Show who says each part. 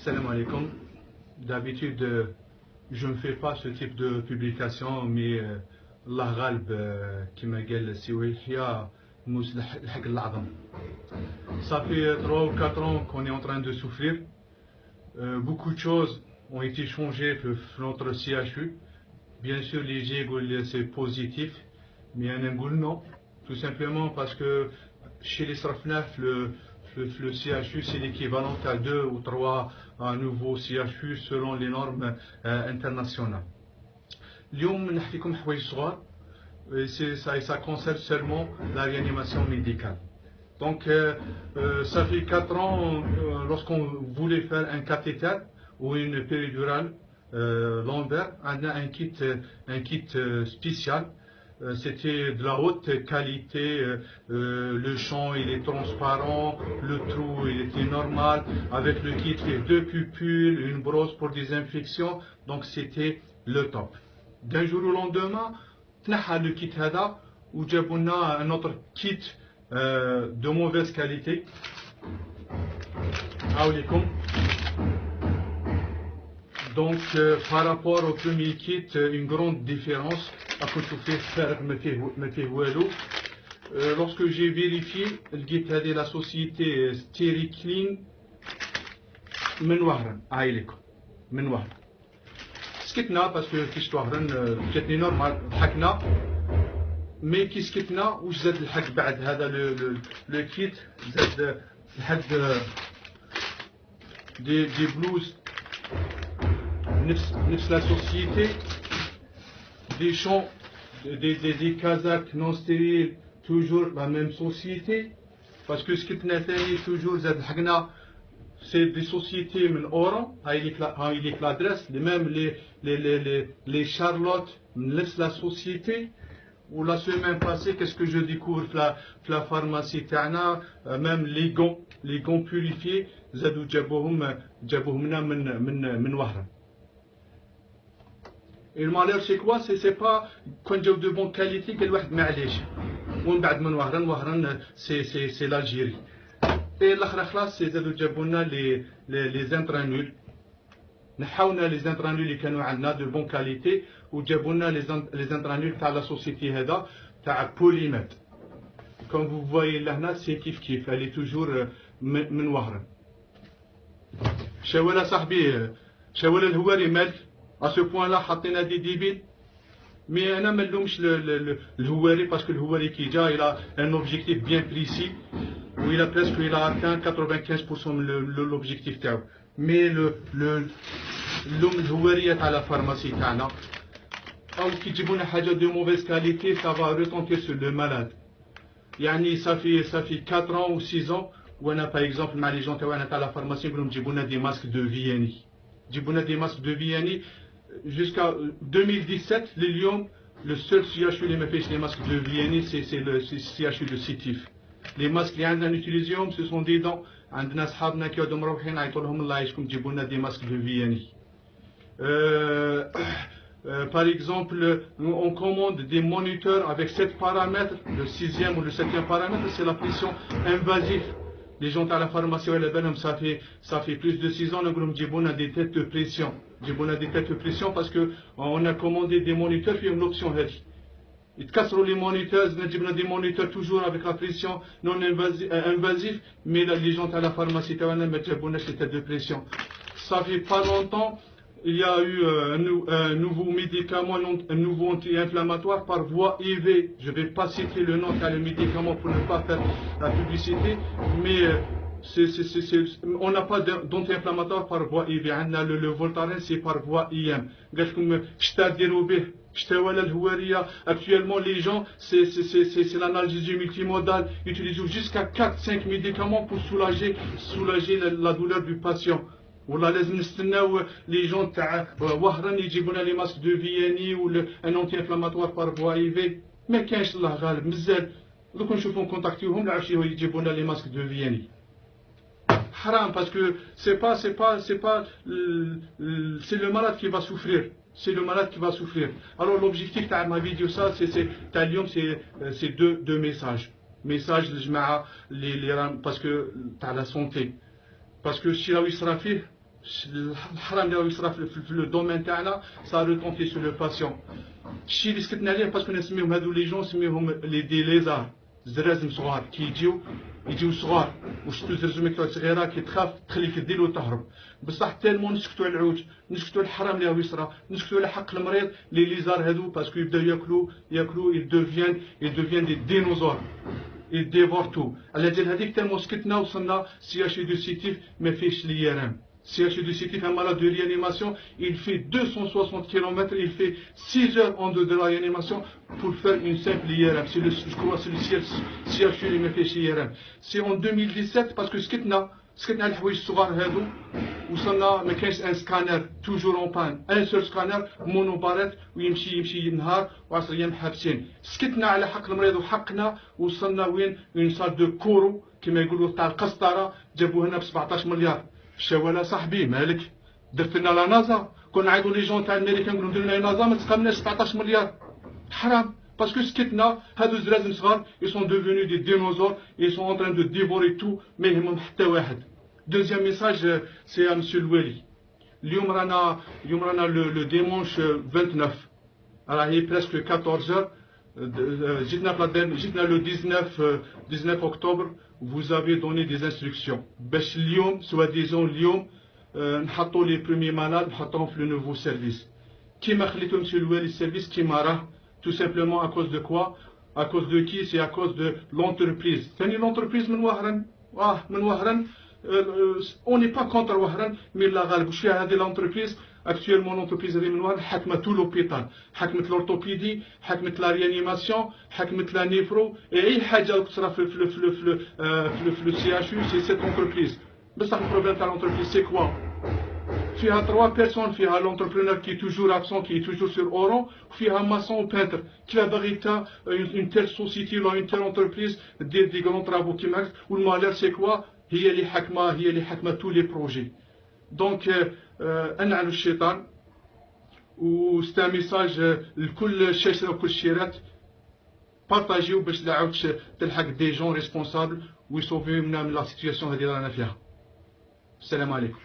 Speaker 1: Salam alaikum. D'habitude, je ne fais pas ce type de publication, mais Allah ghalb كما قال سي فيها موس الحق العظم. Ça fait 3 ou 4 ans qu'on est en train de souffrir. Beaucoup de choses ont été changées dans notre CHU. Bien sûr, les gens c'est positif, mais il y en a non. Tout simplement parce que chez les Srafnaf, le CHU c'est l'équivalent à 2 ou 3 nouveaux CHU selon les normes internationales. اليوم نحكيكم حوايج صغار ça concerne seulement la réanimation médicale. Donc ça fait 4 ans lorsqu'on voulait faire un cathéter ou une péridurale lombaire, on a un kit spécial. C'était de la haute qualité, le champ il est transparent, le trou il était normal, avec le kit les 2 pupules, une brosse pour des infections, donc c'était le top. D'un jour au lendemain, تنحى le kit هذا وجابوا لنا un autre kit de mauvaise qualité. عليكم. Donc par rapport au premier kit, une grande différence. Lorsque j'ai vérifié, لقيت هذه la société Steri-Clean من وهران عايلكم من وهران. سكتنا باسكو كي شفت وهران جاتني نورمال ضحكنا، مي كي سكتنا واش زاد الحق بعد هذا لو كيت زاد الحق دي بلوز نفس لا سوسيتي، des champs, des casaques non stériles, toujours la même société, parce que ce qui est toujours c'est des sociétés من Oran, il est l'adresse, même les Charlotte, laisse la société. Ou la semaine passée, qu'est-ce que je découvre la pharmacie تاعنا, même les gants purifiés, زادوا جابوهم لنا من وهران. Et le malheur c'est quoi? C'est pas quand j'ai de bonne qualité que الواحد معليش ومن بعد من وهران c'est l'Algérie. Et l'akhra خلاص زادوا جابوا لنا les intranuls. نحاونا les intranuls اللي كانوا عندنا de bonne qualité وجابوا لنا les intranuls تاع la société هذا تاع Polymed. Comme vous voyez لهنا c'est كيف elle est toujours من وهران. شاولا صاحبي شاولا الهواري مالك à ce point-là حطينا دي ديبيل، mais انا ما نلومش الهواري parce que الهواري كي جا il a un objectif bien précis où il a atteint 95% de l'objectif تاعو. mais اللوم الهواريه تاع لا فارماسي تاعنا او كي تجيبوا لنا حاجه de mauvaise qualité ça va retentir sur le malade. يعني ça fait 4 ans ou 6 ans وانا par exemple مع لي جون تاعنا تاع لا فارماسي نقول لهم جيبوا لنا دي ماسك دو فياني، جيبوا لنا دي ماسك دو فياني. Jusqu'à 2017, le seul CHU qui m'a fait les masques de Vianney, c'est le CHU de Sétif. Les masques qui ont utilisé, ce sont des dents. عندنا أصحابنا كي يقعدوا مروحين عيطوا لهم الله يعيشكم جيبوا لنا des masques de Vianney. Par exemple, on commande des moniteurs avec 7 paramètres. Le 6e ou le 7e paramètre, c'est la pression invasive. Les gens à la pharmacie, ça fait plus de 6 ans, nous avons des têtes de pression. Nous des têtes de pression parce qu'on a commandé des moniteurs, puis une option. Ils cassent les moniteurs, nous avons des moniteurs toujours avec la pression non invasive, mais les gens à la pharmacie, nous avons des têtes de pression. Ça fait pas longtemps, il y a eu un nouveau médicament, un nouveau anti-inflammatoire par voie IV. Je ne vais pas citer le nom car le médicament pour ne pas faire la publicité, mais on n'a pas d'anti-inflammatoire par voie IV. Le Voltaren c'est par voie IM. Actuellement les gens, c'est l'analgésie multimodale. Ils utilisent jusqu'à 4-5 médicaments pour soulager la douleur du patient. والله لازم نستناو لي جون تاع وهران يجيبوا لنا لي ماسك دو فياني ولا ان انتي انفلاماتوار بار فوا اي في. ما كاينش الله غالب مازال دوك نشوفوا نكونتاكتيوهم نعرفوا يجيبوا لنا لي ماسك دو فياني. حرام باسكو سي با c'est le malade qui va souffrir. C'est le malade qui va souffrir. Alors l'objectif تاع ma vidéo ça c'est تاع اليوم c'est deux messages. Message للجماعه اللي parce que تاع la santé. Parce que si la Wisrafi, الحرام اللي راه يصرا في لو دومين تاعنا سا روتونتي سو لو باسيون. الشيء اللي سكتنا عليه باسكو نسميهم هادو لي جون نسميهم لي دي ليزار، زرازم صغار كي يجيو صغار وشتو زرزمك صغيره كي تخاف تخليك دير وتهرب. بصح تالمون نسكتوا على العوج، نسكتوا على الحرام اللي راه يصرا، نسكتوا على حق المريض. لي ليزار هادو باسكو يبداو ياكلوا يدوفيان دي دينوزور يديفور تو. على جال هذيك تالمون سكتنا وصلنا سي اتش دو سيتيف ما فيهش ليرام. CHU de Sétif, un malade de réanimation, il fait 260 km, il fait 6 heures en deux de la réanimation pour faire une simple IRM. Je crois que c'est le CHU qui m'a fait chez IRM. C'est en 2017 parce que ce qu'on a الحوايج الصغار هادو وصلنا ما كاينش ان سكانر توجور اون بان، ان سول سكانر مونوبارات ويمشي نهار و10 ايام حابسين. سكتنا على حق المريض وحقنا. وصلنا وين؟ اون سال دو كورو كما يقولوا تاع القسطره، جابوه هنا ب 17 مليار. شوالا صاحبي مالك درت لنا لا نازا، كنا نعيطوا لي جون تاع الميريكان نقولوا نديروا لنا نازا ما تسقمناش 17 مليار. حرام باسكو سكتنا. هادو زرازم صغار ils sont devenus des dinosaures, ils sont en train de dévorer tout ما يهمهم حتى واحد. دوزيام ميساج سي ا مسيو الوالي. اليوم رانا لو ديمونش 29 راهي بريسك 14 جيتنا لو 19 اكتوبر. vous avez donné des instructions باش اليوم سوا ديزون اليوم نحطوا لي بروميي مالاد نحطوهم في لو نوفو سيرفيس كيما خليتو مسيو الوالي السيرفيس كيما راه. tout simplement à cause de quoi? À cause de qui? C'est à cause de l'entreprise. ثاني l'entreprise من وهران on n'est pas contre وهران mais لا غالب واش فيها هذه l'entreprise. actuellement l'entreprise هذه من وهران حكمت تو لوبيتال، حكمت l'orthopédie، حكمت لا ريانيماسيون، حكمت لا نيفرو، اي حاجه تصرا في السي اش يو سي سيت entreprise. بصح البروبليم تاع l'entreprise سي كوا؟ فيها 3 بيرسون، فيها l'entrepreneur qui est toujours absent qui est toujours sur Oran، وفيها maçon ou peintre. كيف باغي تا une telle société ولا une telle entreprise دير دي غران طرابو كيما والمالير سي كوا؟ هي اللي حكمه تو لي بروجي. دونك انعلوا الشيطان. وستا ميساج لكل شاشة وكل شيرات بارطاجيو باش لا عاودش تلحق دي جون ريسبونسابل ويسوفيو من لا سيتياسيون هذه رانا فيها. السلام عليكم.